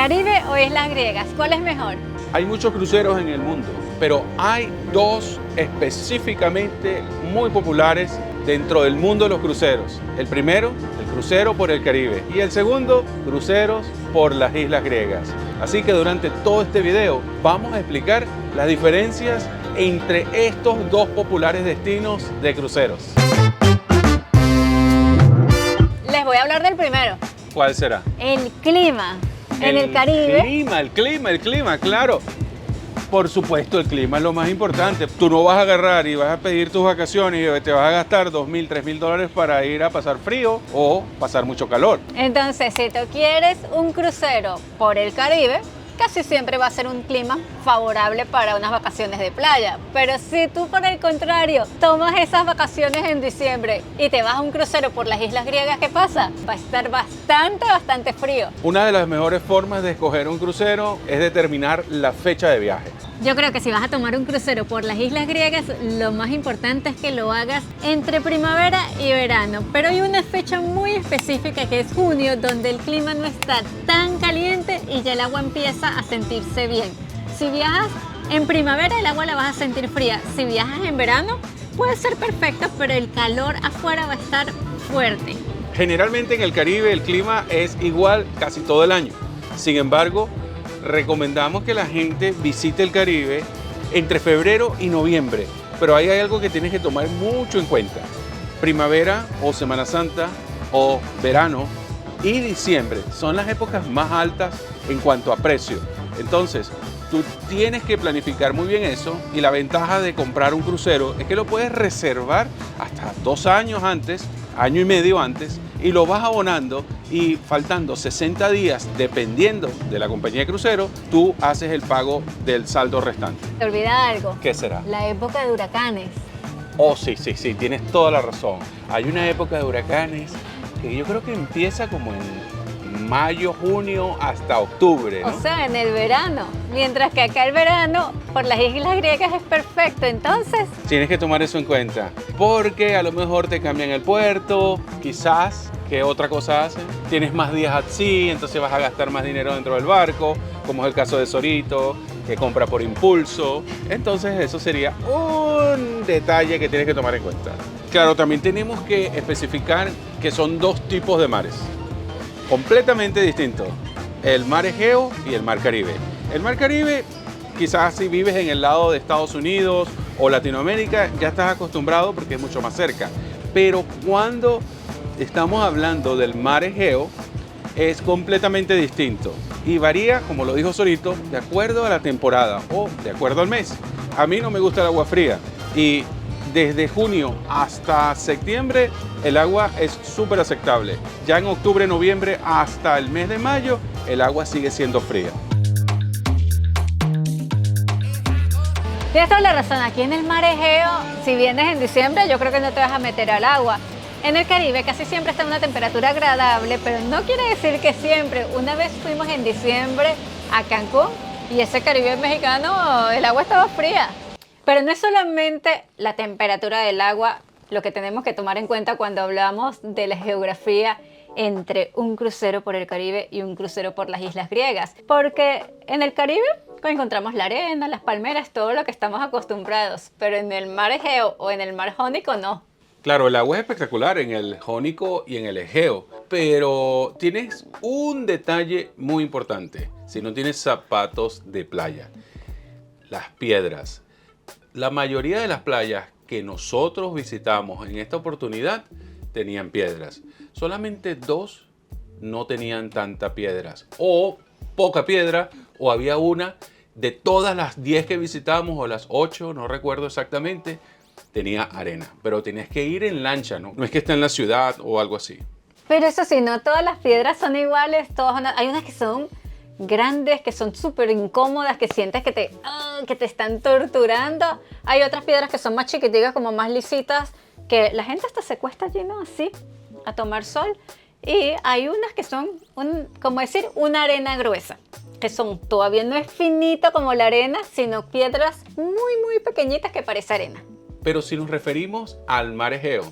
¿Caribe o Islas Griegas? ¿Cuál es mejor? Hay muchos cruceros en el mundo, pero hay dos específicamente muy populares dentro del mundo de los cruceros. El primero, el crucero por el Caribe, y el segundo, cruceros por las Islas Griegas. Así que durante todo este video vamos a explicar las diferencias entre estos dos populares destinos de cruceros. Les voy a hablar del primero. ¿Cuál será? El clima. En el Caribe. El clima, claro. Por supuesto, el clima es lo más importante. Tú no vas a agarrar y vas a pedir tus vacaciones y te vas a gastar $2,000, $3,000 para ir a pasar frío o pasar mucho calor. Entonces, si tú quieres un crucero por el Caribe, casi siempre va a ser un clima favorable para unas vacaciones de playa. Pero si tú, por el contrario, tomas esas vacaciones en diciembre y te vas a un crucero por las Islas Griegas, ¿qué pasa? Va a estar bastante frío. Una de las mejores formas de escoger un crucero es determinar la fecha de viaje. Yo creo que si vas a tomar un crucero por las Islas Griegas, lo más importante es que lo hagas entre primavera y verano. Pero hay una fecha muy específica que es junio, donde el clima no está tan caliente y ya el agua empieza a sentirse bien. Si viajas en primavera, el agua la vas a sentir fría. Si viajas en verano, puede ser perfecto, pero el calor afuera va a estar fuerte. Generalmente en el Caribe el clima es igual casi todo el año. Sin embargo, recomendamos que la gente visite el Caribe entre febrero y noviembre, pero ahí hay algo que tienes que tomar mucho en cuenta. Primavera o Semana Santa o verano y diciembre son las épocas más altas en cuanto a precio. Entonces, tú tienes que planificar muy bien eso, y la ventaja de comprar un crucero es que lo puedes reservar hasta 2 años antes, año y medio antes, y lo vas abonando, y faltando 60 días, dependiendo de la compañía de crucero, tú haces el pago del saldo restante. ¿Te olvida algo? ¿Qué será? La época de huracanes. Oh, sí, tienes toda la razón. Hay una época de huracanes que yo creo que empieza como en mayo, junio hasta octubre, ¿no? O sea, en el verano. Mientras que acá el verano por las Islas Griegas es perfecto. Entonces, tienes que tomar eso en cuenta, porque a lo mejor te cambian el puerto, quizás. ¿Qué otra cosa hacen? Tienes más días así, entonces vas a gastar más dinero dentro del barco, como es el caso de Sorito, que compra por impulso. Entonces eso sería un detalle que tienes que tomar en cuenta. Claro, también tenemos que especificar que son dos tipos de mares, completamente distintos: el mar Egeo y el mar Caribe. El mar Caribe, quizás si vives en el lado de Estados Unidos o Latinoamérica, ya estás acostumbrado porque es mucho más cerca. Pero cuando estamos hablando del mar Egeo, es completamente distinto y varía, como lo dijo Sorito, de acuerdo a la temporada o de acuerdo al mes. A mí no me gusta el agua fría, y desde junio hasta septiembre el agua es súper aceptable. Ya en octubre, noviembre hasta el mes de mayo el agua sigue siendo fría. tienes toda la razón. Aquí en el mar Egeo, si vienes en diciembre, yo creo que no te vas a meter al agua. En el Caribe casi siempre está a una temperatura agradable, pero no quiere decir que siempre. Una vez fuimos en diciembre a Cancún y ese Caribe mexicano, el agua estaba fría. Pero no es solamente la temperatura del agua lo que tenemos que tomar en cuenta cuando hablamos de la geografía entre un crucero por el Caribe y un crucero por las Islas Griegas. Porque en el Caribe encontramos la arena, las palmeras, todo lo que estamos acostumbrados, pero en el mar Egeo o en el mar Jónico no. Claro, el agua es espectacular en el Jónico y en el Egeo, pero tienes un detalle muy importante: si no tienes zapatos de playa. Las piedras. La mayoría de las playas que nosotros visitamos en esta oportunidad tenían piedras. Solamente 2 no tenían tanta piedras, o poca piedra, o había una de todas las 10 que visitamos, o las 8, no recuerdo exactamente, tenía arena, pero tenías que ir en lancha, ¿no? No es que está en la ciudad o algo así. Pero eso sí, no todas las piedras son iguales, hay unas que son grandes, que son súper incómodas, que sientes que te están torturando. Hay otras piedras que son más chiquiticas, como más lisitas, que la gente hasta se cuesta allí, ¿no? Así, a tomar sol. Y hay unas que son, como decir, una arena gruesa, que todavía no es finita como la arena, sino piedras muy pequeñitas que parece arena. Pero si nos referimos al mar Egeo,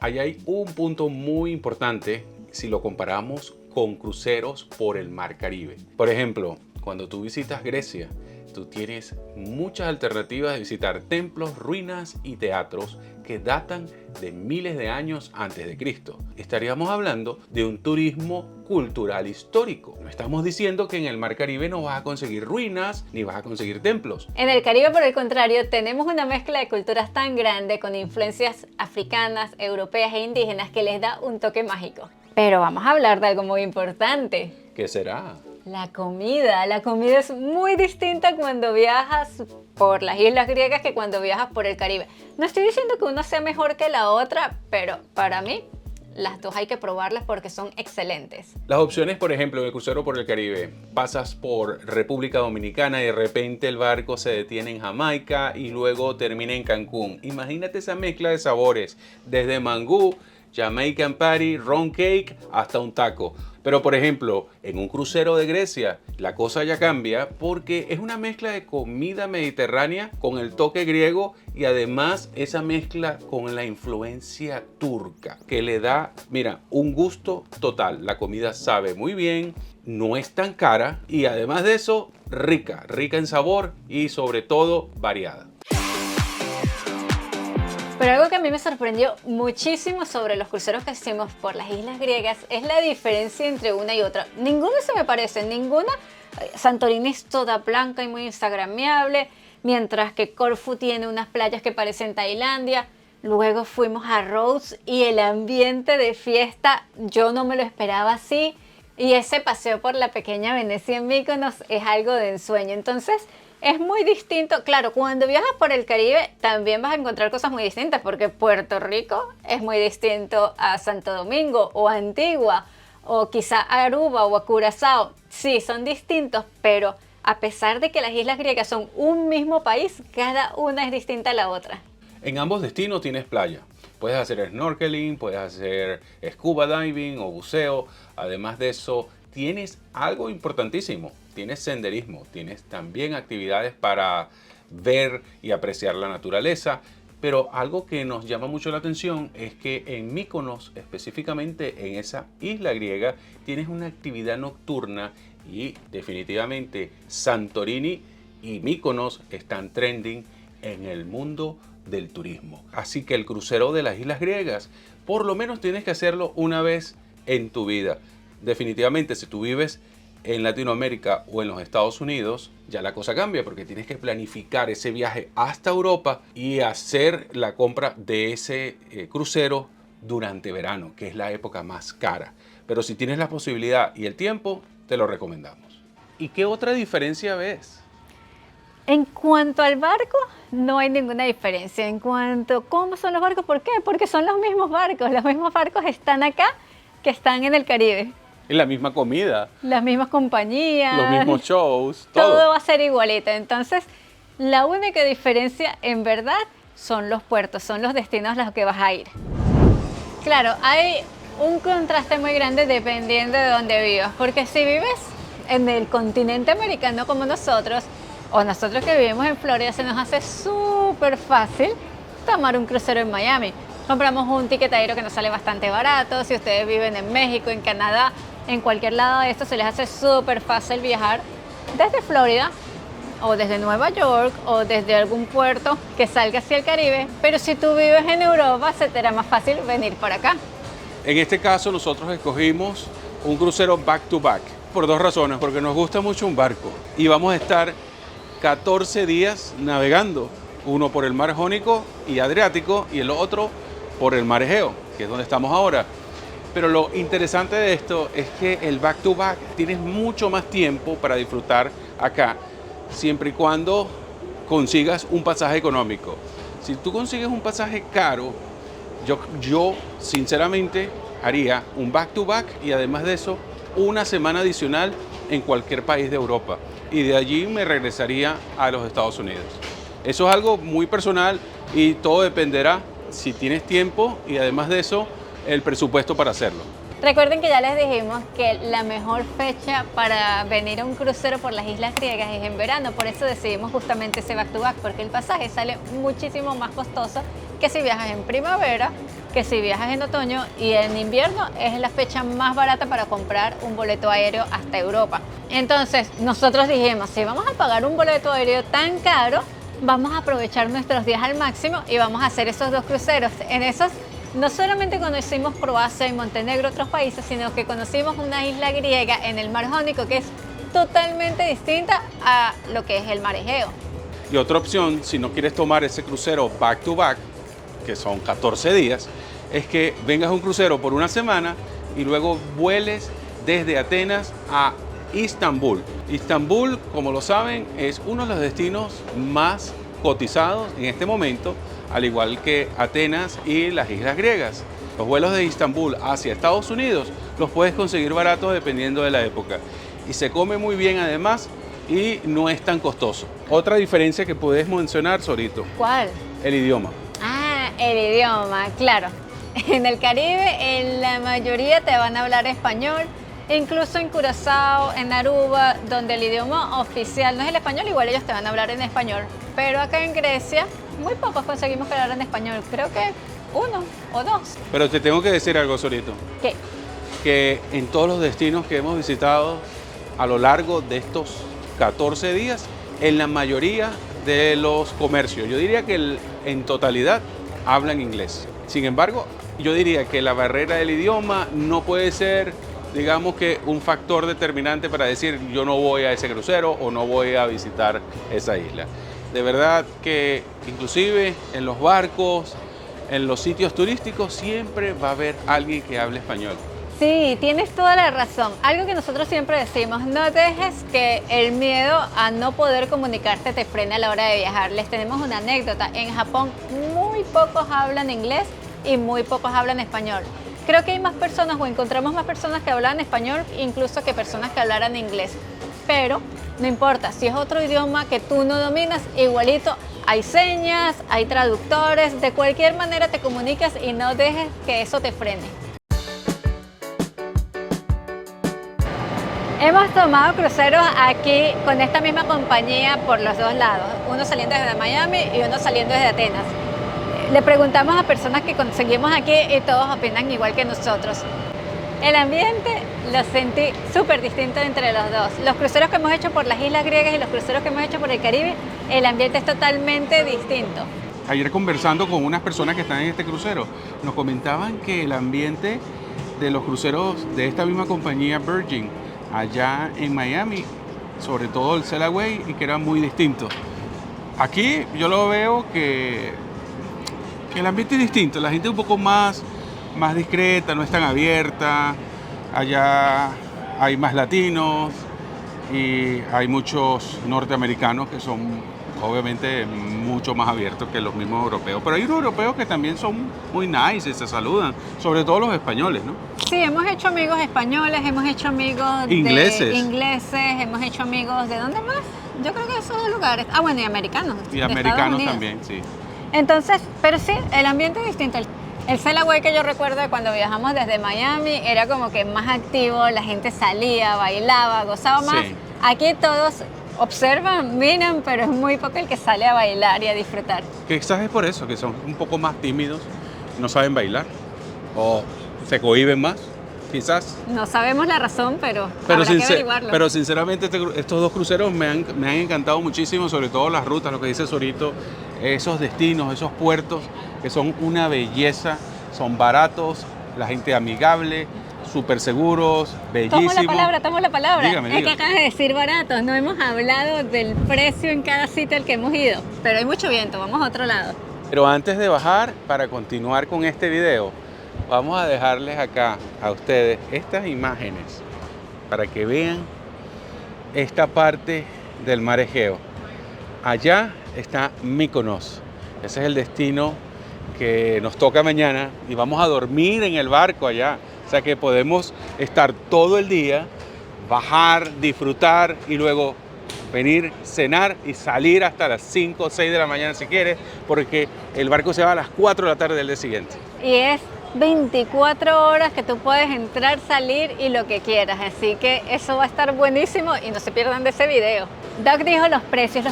ahí hay un punto muy importante si lo comparamos con cruceros por el Mar Caribe. Por ejemplo, cuando tú visitas Grecia, tú tienes muchas alternativas de visitar templos, ruinas y teatros que datan de miles de años antes de Cristo. Estaríamos hablando de un turismo cultural histórico. No estamos diciendo que en el Mar Caribe no vas a conseguir ruinas ni vas a conseguir templos. En el Caribe, por el contrario, tenemos una mezcla de culturas tan grande con influencias africanas, europeas e indígenas que les da un toque mágico. Pero vamos a hablar de algo muy importante. ¿Qué será? La comida es muy distinta cuando viajas por las islas griegas que cuando viajas por el Caribe. No estoy diciendo que uno sea mejor que la otra, pero para mí las dos hay que probarlas porque son excelentes. Las opciones, por ejemplo, en el crucero por el Caribe, pasas por República Dominicana y de repente el barco se detiene en Jamaica y luego termina en Cancún. Imagínate esa mezcla de sabores, desde mangú, Jamaican Patty, rum cake, hasta un taco. Pero por ejemplo, en un crucero de Grecia, la cosa ya cambia porque es una mezcla de comida mediterránea con el toque griego y además esa mezcla con la influencia turca que le da, mira, un gusto total. La comida sabe muy bien, no es tan cara y además de eso, rica en sabor y sobre todo variada. Pero algo que a mí me sorprendió muchísimo sobre los cruceros que hicimos por las islas griegas es la diferencia entre una y otra. Ninguna se me parece, ninguna. Santorini es toda blanca y muy instagramiable, mientras que Corfú tiene unas playas que parecen Tailandia. Luego fuimos a Rhodes y el ambiente de fiesta, yo no me lo esperaba así. Y ese paseo por la pequeña Venecia en Mykonos es algo de ensueño. Entonces, es muy distinto. Claro, cuando viajas por el Caribe también vas a encontrar cosas muy distintas porque Puerto Rico es muy distinto a Santo Domingo o a Antigua o quizá a Aruba o a Curazao. Sí, son distintos, pero a pesar de que las islas griegas son un mismo país, cada una es distinta a la otra. En ambos destinos tienes playa. Puedes hacer snorkeling, puedes hacer scuba diving o buceo. Además de eso, tienes algo importantísimo. Tienes senderismo, tienes también actividades para ver y apreciar la naturaleza, pero algo que nos llama mucho la atención es que en Mykonos, específicamente en esa isla griega, tienes una actividad nocturna y definitivamente Santorini y Mykonos están trending en el mundo del turismo. Así que el crucero de las islas griegas, por lo menos tienes que hacerlo una vez en tu vida. Definitivamente, si tú vives en Latinoamérica o en los Estados Unidos, ya la cosa cambia porque tienes que planificar ese viaje hasta Europa y hacer la compra de ese crucero durante verano, que es la época más cara. Pero si tienes la posibilidad y el tiempo, te lo recomendamos. ¿Y qué otra diferencia ves? En cuanto al barco, no hay ninguna diferencia. En cuanto a cómo son los barcos, ¿por qué? Porque son los mismos barcos. Los mismos barcos están acá que están en el Caribe. Es la misma comida, las mismas compañías, los mismos shows, todo va a ser igualito. Entonces, la única diferencia en verdad son los puertos, son los destinos a los que vas a ir. Claro, hay un contraste muy grande dependiendo de dónde vivas, porque si vives en el continente americano como nosotros, o nosotros que vivimos en Florida, se nos hace súper fácil tomar un crucero en Miami. Compramos un ticket aéreo que nos sale bastante barato. Si ustedes viven en México, en Canadá, en cualquier lado de esto, se les hace súper fácil viajar desde Florida o desde Nueva York o desde algún puerto que salga hacia el Caribe. Pero si tú vives en Europa, se te hará más fácil venir para acá. En este caso, nosotros escogimos un crucero back to back por dos razones. Porque nos gusta mucho un barco y vamos a estar 14 días navegando. Uno por el mar Jónico y Adriático y el otro por el mar Egeo, que es donde estamos ahora. Pero lo interesante de esto es que el back to back tienes mucho más tiempo para disfrutar acá, siempre y cuando consigas un pasaje económico. Si tú consigues un pasaje caro, yo sinceramente haría un back to back y además de eso, una semana adicional en cualquier país de Europa. Y de allí me regresaría a los Estados Unidos. Eso es algo muy personal y todo dependerá si tienes tiempo y además de eso, el presupuesto para hacerlo. Recuerden que ya les dijimos que la mejor fecha para venir a un crucero por las islas griegas es en verano, por eso decidimos justamente ese back to back, porque el pasaje sale muchísimo más costoso que si viajas en primavera, que si viajas en otoño y en invierno es la fecha más barata para comprar un boleto aéreo hasta Europa. Entonces nosotros dijimos, si vamos a pagar un boleto aéreo tan caro, vamos a aprovechar nuestros días al máximo y vamos a hacer esos 2 cruceros. En esos no solamente conocimos Croacia y Montenegro, otros países, sino que conocimos una isla griega en el Mar Jónico que es totalmente distinta a lo que es el Mar Egeo. Y otra opción, si no quieres tomar ese crucero back to back, que son 14 días, es que vengas a un crucero por una semana y luego vueles desde Atenas a Istambul. Istambul, como lo saben, es uno de los destinos más cotizados en este momento, al igual que Atenas y las islas griegas. Los vuelos de Istambul hacia Estados Unidos los puedes conseguir baratos dependiendo de la época. Y se come muy bien además y no es tan costoso. Otra diferencia que puedes mencionar, Sorito. ¿Cuál? El idioma. Ah, el idioma, claro. En el Caribe, en la mayoría te van a hablar español. Incluso en Curazao, en Aruba, donde el idioma oficial no es el español, igual ellos te van a hablar en español. Pero acá en Grecia, muy pocos conseguimos que hablaran español. Creo que 1 o 2. Pero te tengo que decir algo, Sorito. ¿Qué? Que en todos los destinos que hemos visitado a lo largo de estos 14 días, en la mayoría de los comercios, yo diría que en totalidad hablan inglés. Sin embargo, yo diría que la barrera del idioma no puede ser, digamos que un factor determinante para decir yo no voy a ese crucero o no voy a visitar esa isla. De verdad que inclusive en los barcos, en los sitios turísticos, siempre va a haber alguien que hable español. Sí, tienes toda la razón. Algo que nosotros siempre decimos, no dejes que el miedo a no poder comunicarte te frene a la hora de viajar. Les tenemos una anécdota. En Japón muy pocos hablan inglés y muy pocos hablan español. Creo que hay más personas o encontramos más personas que hablan español incluso que personas que hablaran inglés. Pero no importa, si es otro idioma que tú no dominas, igualito hay señas, hay traductores, de cualquier manera te comunicas y no dejes que eso te frene. Hemos tomado cruceros aquí con esta misma compañía por los dos lados, uno saliendo desde Miami y uno saliendo desde Atenas. Le preguntamos a personas que conseguimos aquí y todos opinan igual que nosotros. El ambiente lo sentí súper distinto entre los dos. Los cruceros que hemos hecho por las islas griegas y los cruceros que hemos hecho por el Caribe, el ambiente es totalmente distinto. Ayer conversando con unas personas que están en este crucero, nos comentaban que el ambiente de los cruceros de esta misma compañía Virgin, allá en Miami, sobre todo el Sail Away, y que era muy distinto. Aquí yo lo veo que el ambiente es distinto, la gente es un poco más discreta, no es tan abierta. Allá hay más latinos y hay muchos norteamericanos que son obviamente mucho más abiertos que los mismos europeos. Pero hay unos europeos que también son muy nice, se saludan, sobre todo los españoles, ¿no? Sí, hemos hecho amigos españoles, hemos hecho amigos ingleses, hemos hecho amigos ¿de dónde más? Yo creo que de esos dos lugares. Ah, bueno, y americanos. Y americanos también, sí. Entonces, pero sí, el ambiente es distinto. El Sail Away que yo recuerdo de cuando viajamos desde Miami era como que más activo, la gente salía, bailaba, gozaba más. Sí. Aquí todos observan, miran, pero es muy poco el que sale a bailar y a disfrutar. Quizás es por eso, que son un poco más tímidos, no saben bailar o se cohíben más, quizás. No sabemos la razón, pero habrá que averiguarlo. Pero sinceramente estos dos cruceros me han encantado muchísimo, sobre todo las rutas, lo que dice Sorito, esos destinos, esos puertos que son una belleza, son baratos, la gente amigable, súper seguros, bellísimos. Tomo la palabra. Dígame. Es que acabas de decir baratos, no hemos hablado del precio en cada sitio al que hemos ido, pero hay mucho viento, vamos a otro lado. Pero antes de bajar, para continuar con este video, vamos a dejarles acá a ustedes estas imágenes para que vean esta parte del Mar Egeo. Allá está Mykonos, ese es el destino que nos toca mañana y vamos a dormir en el barco allá. O sea que podemos estar todo el día, bajar, disfrutar y luego venir, cenar y salir hasta las 5 o 6 de la mañana si quieres, porque el barco se va a las 4 de la tarde del día siguiente. Y es 24 horas que tú puedes entrar, salir y lo que quieras. Así que eso va a estar buenísimo y no se pierdan de ese video. Doug dijo los precios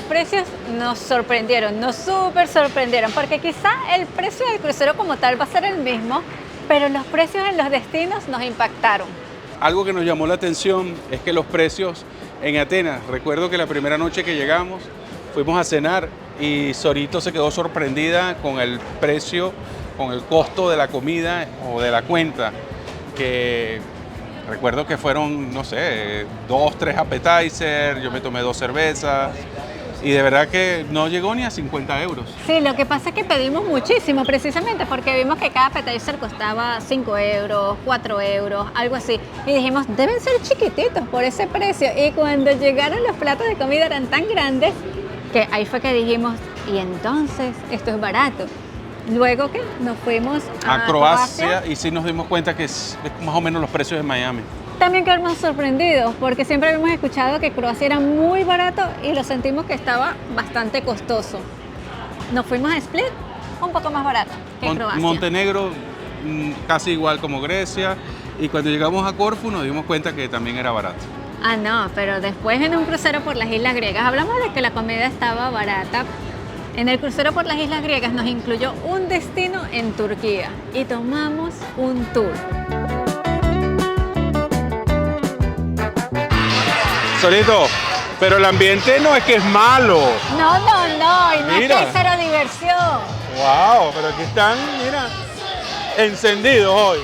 nos sorprendieron, nos súper sorprendieron, porque quizá el precio del crucero como tal va a ser el mismo, pero los precios en los destinos nos impactaron. Algo que nos llamó la atención es que los precios en Atenas, recuerdo que la primera noche que llegamos, fuimos a cenar y Sorito se quedó sorprendida con el precio, con el costo de la comida o de la cuenta, que recuerdo que fueron, no sé, 2, 3 appetizers, yo me tomé 2 cervezas y de verdad que no llegó ni a 50 euros. Sí, lo que pasa es que pedimos muchísimo precisamente porque vimos que cada appetizer costaba 5 euros, 4 euros, algo así. Y dijimos, deben ser chiquititos por ese precio. Y cuando llegaron los platos de comida eran tan grandes que ahí fue que dijimos, y entonces esto es barato. Luego que nos fuimos a Croacia y sí nos dimos cuenta que es más o menos los precios de Miami. También quedamos sorprendidos porque siempre habíamos escuchado que Croacia era muy barato y lo sentimos que estaba bastante costoso. Nos fuimos a Split, un poco más barato que Croacia. Montenegro casi igual como Grecia, y cuando llegamos a Corfú nos dimos cuenta que también era barato. Ah, no, pero después en un crucero por las Islas Griegas hablamos de que la comida estaba barata. En el crucero por las Islas Griegas nos incluyó un destino en Turquía y tomamos un tour. Solito, pero el ambiente no es que es malo. No, y no Mira. es que cero diversión. Wow, pero aquí están, mira, encendidos hoy.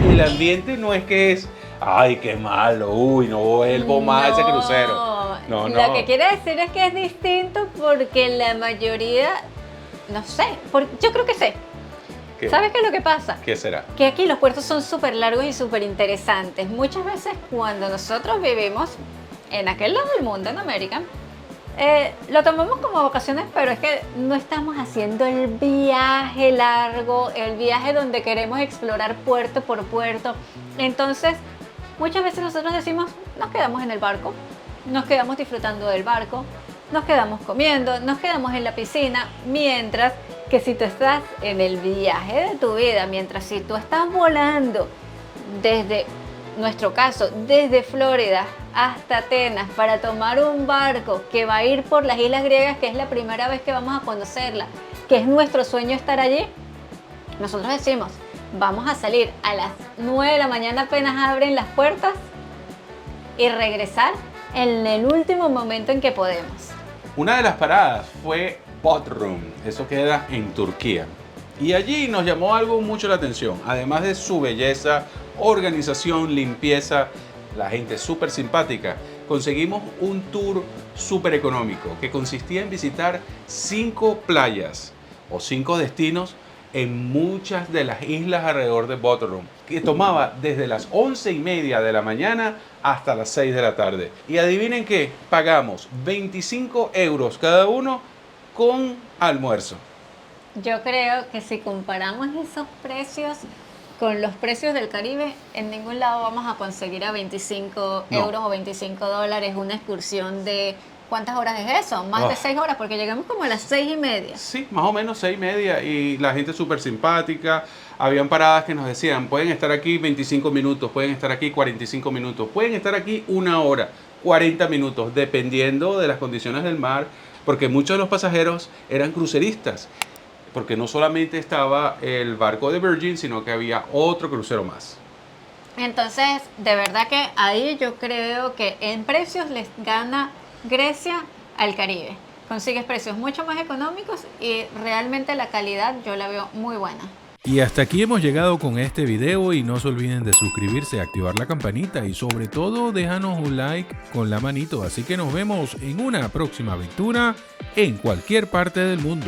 El ambiente no es que es, ay, qué malo, uy, no vuelvo más a ese crucero. No. Lo que quiere decir es que es distinto porque la mayoría, no sé, yo creo que sé. ¿Qué? ¿Sabes qué es lo que pasa? ¿Qué será? Que aquí los puertos son súper largos y súper interesantes. Muchas veces cuando nosotros vivimos en aquel lado del mundo, en América, lo tomamos como vacaciones, pero es que no estamos haciendo el viaje largo, el viaje donde queremos explorar puerto por puerto. Entonces, muchas veces nosotros decimos, nos quedamos en el barco, nos quedamos disfrutando del barco, nos quedamos comiendo, nos quedamos en la piscina, mientras que si tú estás en el viaje de tu vida, mientras si tú estás volando desde, nuestro caso, desde Florida hasta Atenas para tomar un barco que va a ir por las Islas Griegas, que es la primera vez que vamos a conocerla, que es nuestro sueño estar allí, nosotros decimos, vamos a salir a las 9 de la mañana apenas abren las puertas y regresar en el último momento en que podemos. Una de las paradas fue Bodrum, eso queda en Turquía. Y allí nos llamó algo mucho la atención, además de su belleza, organización, limpieza, la gente súper simpática. Conseguimos un tour súper económico que consistía en visitar 5 playas o 5 destinos en muchas de las islas alrededor de Bodrum, que tomaba desde las 11:30 de la mañana hasta las 6 de la tarde. Y adivinen qué, pagamos 25 euros cada uno con almuerzo. Yo creo que si comparamos esos precios con los precios del Caribe, en ningún lado vamos a conseguir a 25 euros o 25 dólares una excursión de... ¿Cuántas horas es eso? Más de 6 horas, porque llegamos como a las 6:30. Sí, más o menos 6:30, y la gente súper simpática. Habían paradas que nos decían, pueden estar aquí 25 minutos, pueden estar aquí 45 minutos, pueden estar aquí 1 hora, 40 minutos, dependiendo de las condiciones del mar, porque muchos de los pasajeros eran cruceristas, porque no solamente estaba el barco de Virgin, sino que había otro crucero más. Entonces, de verdad que ahí yo creo que en precios les gana Grecia al Caribe. Consigues precios mucho más económicos y realmente la calidad yo la veo muy buena. Y hasta aquí hemos llegado con este video, y no se olviden de suscribirse, activar la campanita y sobre todo déjanos un like con la manito. Así que nos vemos en una próxima aventura en cualquier parte del mundo.